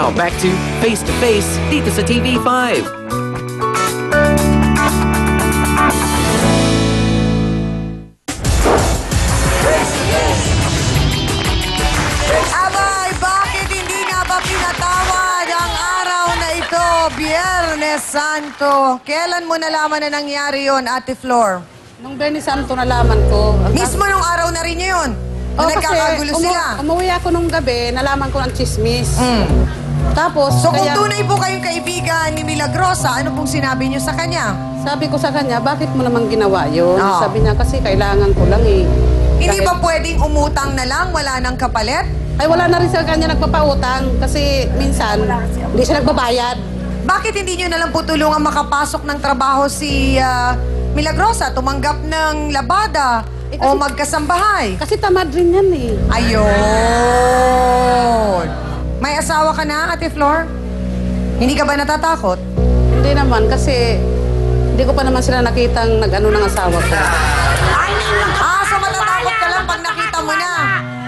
Now, back to Face dito sa TV5. Abay, bakit hindi nga ba pinatawad ang araw na ito, Biyernes Santo? Kailan mo nalaman na nangyari yon, Ate Flor? Nung Biyernes Santo nalaman ko. Mismo nung araw na rin yun? Na nagkakagulo sila? Umuwi ako nung gabi, nalaman ko ng chismis. Tapos, So kung kaya, tunay po kayong kaibigan ni Milagrosa, ano pong sinabi niyo sa kanya? sabi ko sa kanya, bakit mo naman ginawa yun? Oo. Sabi niya, kasi kailangan ko lang eh. Hindi Dahil- ba pwedeng umutang na lang, wala nang kapalit? Ay, wala na rin sa kanya nagpapautang kasi minsan, hindi siya nagbabayad. Bakit hindi niyo na lang po tulungan makapasok ng trabaho si Milagrosa, tumanggap ng labada Eh, o kasi- magkasambahay? Kasi tamad rin yan eh. Ayun! May asawa ka na, Ate Flor? Hindi ka ba natatakot? Hindi naman kasi hindi ko pa naman sila nakitang nag-ano ng asawa ko. So matatakot ka lang pag nakita mo na.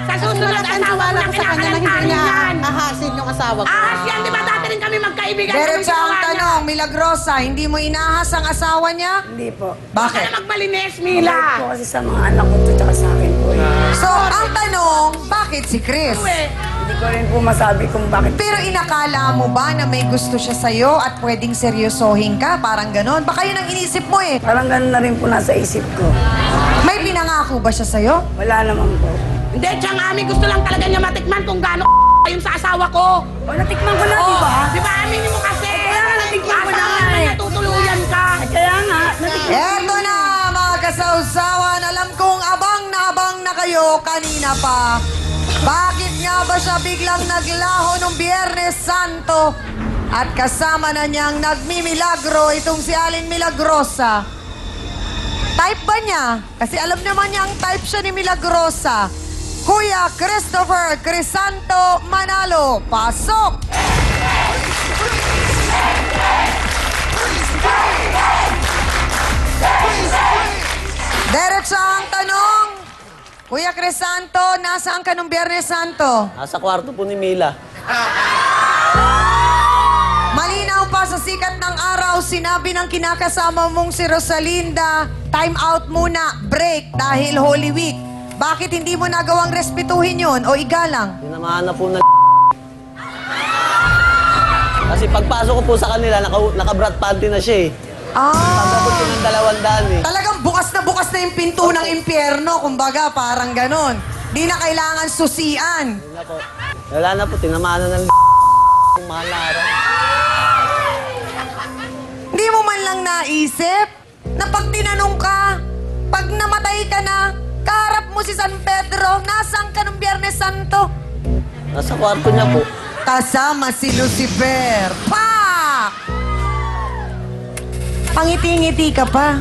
Sa susunod asawa Wala mo ko sa kanya na hindi niya yan. ahasin yung asawa ko. Ahas yan, di ba dati rin kami magkaibigan? Diretso ang tanong, Milagrosa, hindi mo inahas ang asawa niya? Hindi po. Bakit? Kaya magmalinis, Mila. Mila. Po kasi sa mga anak ko to, tsaka sa akin po. So, ang tanong, bakit si Chris? Hindi ko rin po masabi kung bakit. Pero inakala mo ba na may gusto siya sa'yo at pwedeng seryosohin ka? Parang ganon. Baka yun ang inisip mo eh. Parang ganun na rin po nasa isip ko. May pinangako ba siya sa'yo? Wala naman po. Hindi, tiyang ami, gusto lang talaga niya matikman kung gaano yun sa asawa ko. O, natikman ko na, di ba? Di ba, aminin mo kasi? Kaya nga, natikman ko na Asawa nga na eh. natutuluyan ka. Kaya nga, natikman. Eto na, mga kasawsawan. Alam kong abang na kayo kanina pa. Bakit nga ba siya biglang naglaho nung Biyernes Santo? At kasama na niyang nagmimilagro itong si Aling Milagrosa. Type ba niya? Kasi alam naman niya ang type siya ni Milagrosa. Kuya Christopher Crisanto Manalo, pasok! Diretso ang tanong. Kuya Crisanto, nasaan ka nung Biyernes Santo? Nasa kwarto po ni Mila. Malinaw pa sa sikat ng araw, sinabi ng kinakasama mong si Rosalinda, time out muna, break, dahil Holy Week. Bakit hindi mo nagawang respetuhin yun o igalang? Tinamahan na po ng Kasi pagpasok ko po sa kanila, naka-brat panty na siya eh. Pagkabot ko ng 200 eh. Talagang bukas na yung pinto ng impyerno, kumbaga, parang ganon. Di na kailangan susian. Wala po. Wala na po, tinamahan na ng kung mahal na araw. Hindi mo man lang naisip na pag tinanong ka, pag namatay ka na, kaharap mo si San Pedro, nasaan ka nung Biyernes Santo? Nasa kwarto niya po. Kasama si Lucifer. Pak! Pangiti-ngiti ka pa.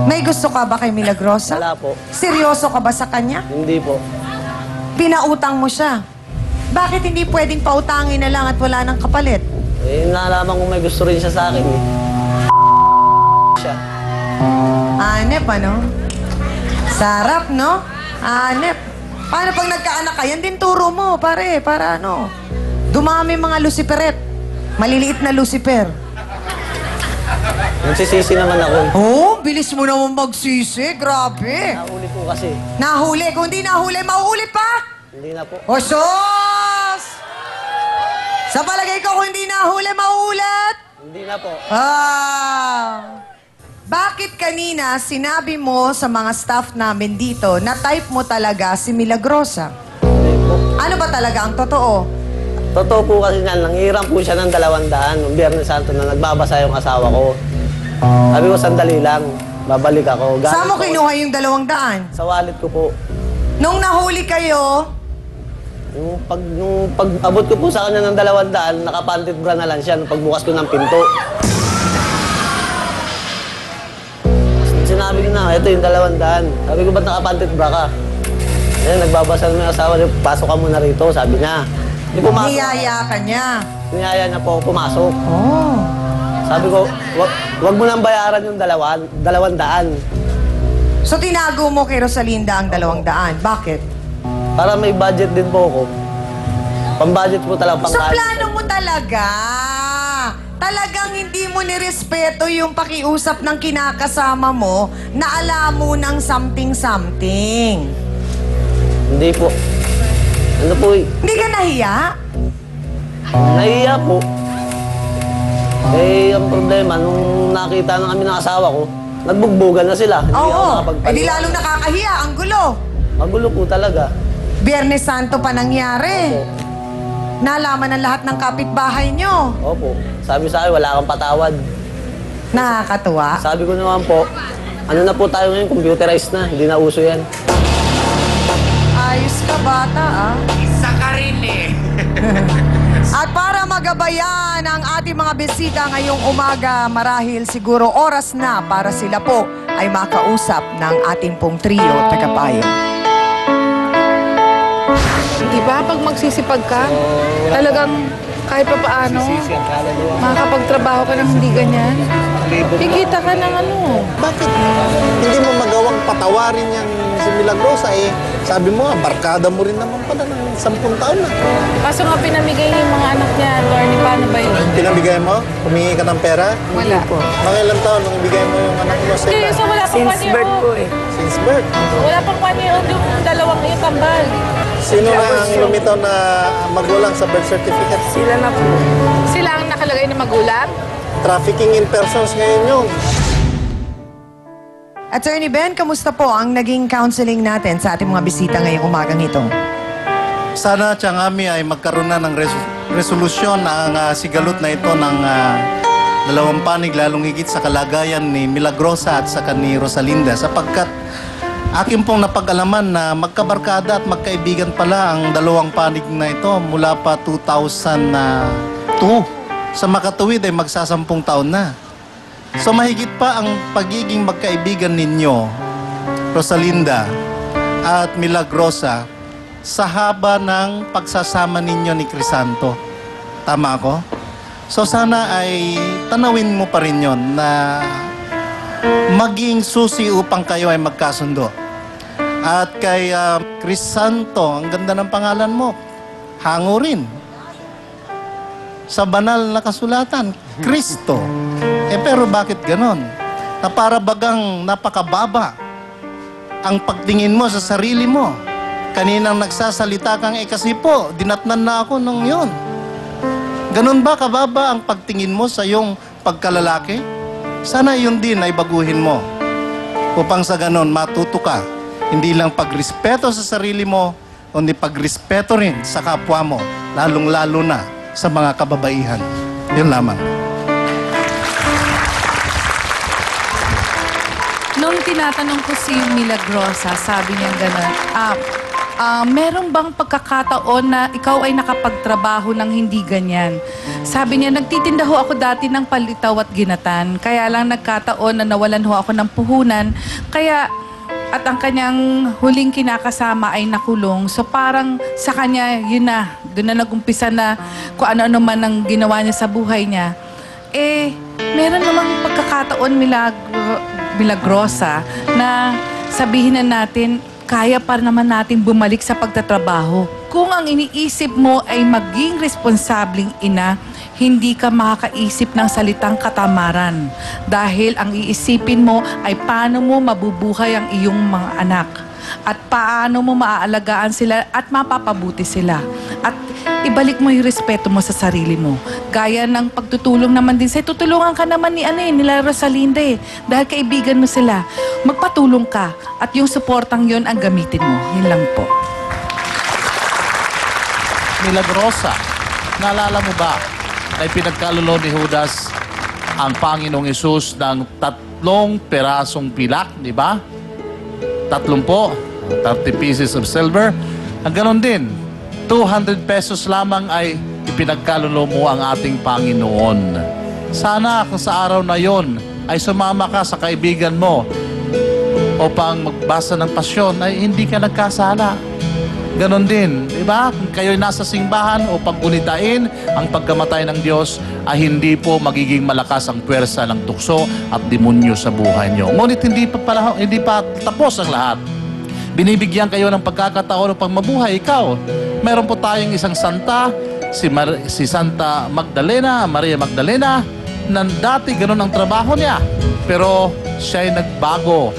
May gusto ka ba kay Milagrosa? Wala po. Seryoso ka ba sa kanya? Hindi po. Pinautang mo siya. Bakit hindi pwedeng pautangin na lang at wala nang kapalit? Eh, nalaman ko may gusto rin siya sa akin eh. Siya. Anep, ano? Sarap, no? Anep. Paano pag nagkaanak ka? Yan din turo mo, pare. Para ano? Dumami mga Luciferet. Maliliit na Lucifer. Nagsisisi naman ako eh. Oh, bilis mo naman magsisi. Grabe. Nauli po kasi. Nahuli. Kung di nahuli, mauulit pa? Hindi na po. O sos! Sa palagay ko, kung hindi nahuli, mauulit? Hindi na po. Bakit kanina sinabi mo sa mga staff namin dito na type mo talaga si Milagrosa? Hindi po. Ano ba talaga ang totoo? Totoo po kasi niyan, nanghiram po siya ng 200 noong Biyernes Santo na nagbabasa yung asawa ko. Sabi ko, sandali lang. Babalik ako. Galing Saan mo po- kinuha yung 200? Sa wallet ko po. Nung nahuli kayo, Nung pag-abot ko po sa kanya ng 200, nakapantit bra na lang siya nung pagbukas ko ng pinto. Sinabi ko na, ito yung 200. Sabi ko, ba't nakapantit bra ka? Ayan, nagbabasa naman yung asawa niya, pasok ka muna rito, sabi niya. Hindi pumasok. niyaya ka niya. Niyaya niya po ako pumasok. Oh. Sabi ko, wag mo nang bayaran yung 200. So tinago mo kay Rosalinda ang 200. Bakit? Para may budget din po ako. Pambudget po talaga, So pangkain. plano mo talaga. Talagang hindi mo nirespeto yung pakiusap ng kinakasama mo na alam mo ng something-something. Hindi po. Ano po eh, Hindi ka nahiya? nahiya po. Eh, ang problema, nung nakita na kami ng asawa ko, nagbugbugan na sila. Hindi ako Oo. nakapagpahinga. Eh di lalong nakakahiya. Ang gulo. Magulo po talaga. Biyernes Santo pa nangyari. Opo. Nalaman ng lahat ng kapitbahay nyo. Opo. Sabi sa akin, wala kang patawad. Nakakatuwa. Sabi ko naman po, ano na po tayo ngayon, computerized na. Hindi na uso yan. Ayos ka, bata, ah. Isa ka rin eh. At para magabayan ang ating mga bisita ngayong umaga, marahil siguro oras na para sila po ay makausap ng ating pong trio tagapayo. Diba, pag magsisipag ka, talagang kahit pa paano, makakapagtrabaho ka ng hindi ganyan. Kikita ka ng ano. Bakit hindi mo magawang patawarin yan si Milagrosa eh? Sabi mo nga, barkada mo rin naman pala ng 10 taon na. Kaso nga pinamigay yung mga anak niya, attorney, paano ba yun? Pinabigay mo? Humingi ka ng pera? Wala. Mga ilang taon nung ibigay mo yung anak mo sa Hindi, iba? so wala pang 1 year old. Since birth. Wala pang 1 year old yung dalawang yung kambal. Sino na ang lumitaw na magulang sa birth certificate? Sila na po. Sila ang nakalagay na magulang? Trafficking in persons ngayon yun. Attorney Ben, kamusta po ang naging counseling natin sa ating mga bisita ngayong umagang ito? Sana Tiangami ay magkaroon na ng resolusyon ang sigalot na ito ng dalawang panig, lalong higit sa kalagayan ni Milagrosa at saka ni Rosalinda, sapagkat akin pong napag-alaman na magkabarkada at magkaibigan pala ang dalawang panig na ito mula pa 2002. Sa makatuwid ay magsasampung taon na. So mahigit pa ang pagiging magkaibigan ninyo, Rosalinda at Milagrosa, sa haba ng pagsasama ninyo ni Crisanto. Tama ako? So sana ay tanawin mo pa rin yon na maging susi upang kayo ay magkasundo. At kay Crisanto, ang ganda ng pangalan mo, hango rin. Sa banal na kasulatan, Kristo. Pero bakit ganon? Na para bagang napakababa ang pagtingin mo sa sarili mo. Kaninang nagsasalita kang kasi po, dinatnan na ako nung yun. Ganon ba kababa ang pagtingin mo sa iyong pagkalalaki? Sana yun din ay baguhin mo. Upang sa ganon, matuto ka. Hindi lang pagrespeto sa sarili mo, kundi pagrespeto rin sa kapwa mo, lalong-lalo na sa mga kababaihan. Yun lamang. Nung tinatanong ko si Milagrosa, sabi niya gano'n, meron bang pagkakataon na ikaw ay nakapagtrabaho ng hindi ganyan? Sabi niya, nagtitinda ho ako dati ng palitaw at ginatan. Kaya lang nagkataon na nawalan ho ako ng puhunan. At ang kanyang huling kinakasama ay nakulong. So parang sa kanya, yun na. Doon na nag-umpisa na kung ano-ano man ang ginawa niya sa buhay niya. Meron namang pagkakataon Milagrosa na sabihin na natin, kaya pa naman natin bumalik sa pagtatrabaho. Kung ang iniisip mo ay maging responsabling ina, hindi ka makakaisip ng salitang katamaran. Dahil ang iisipin mo ay paano mo mabubuhay ang iyong mga anak. At paano mo maaalagaan sila at mapapabuti sila. At ibalik mo yung respeto mo sa sarili mo. Gaya ng pagtutulong naman din sa'yo. Tutulungan ka naman nila Rosalinda eh. Dahil kaibigan mo sila. Magpatulong ka. At yung suportang yon ang gamitin mo. Yun lang po. Milagrosa, naalala mo ba na pinagkalulo ni Judas ang Panginoong Hesus ng 3 perasong pilak, di ba? 30 pieces of silver. Ang ganon din, 200 pesos lamang ay ipinagkalulo mo ang ating Panginoon. Sana kung sa araw na yon ay sumama ka sa kaibigan mo upang magbasa ng pasyon ay hindi ka nagkasala. Ganon din, di ba? Kung kayo'y nasa simbahan o paggunitain ang pagkamatay ng Diyos, ay hindi po magiging malakas ang puwersa ng tukso at demonyo sa buhay nyo. Ngunit hindi pa tapos ang lahat. Binibigyan kayo ng pagkakataon upang mabuhay. Ikaw, meron po tayong isang santa, si Santa Magdalena, Maria Magdalena, na dati ganun ang trabaho niya. Pero siya ay nagbago.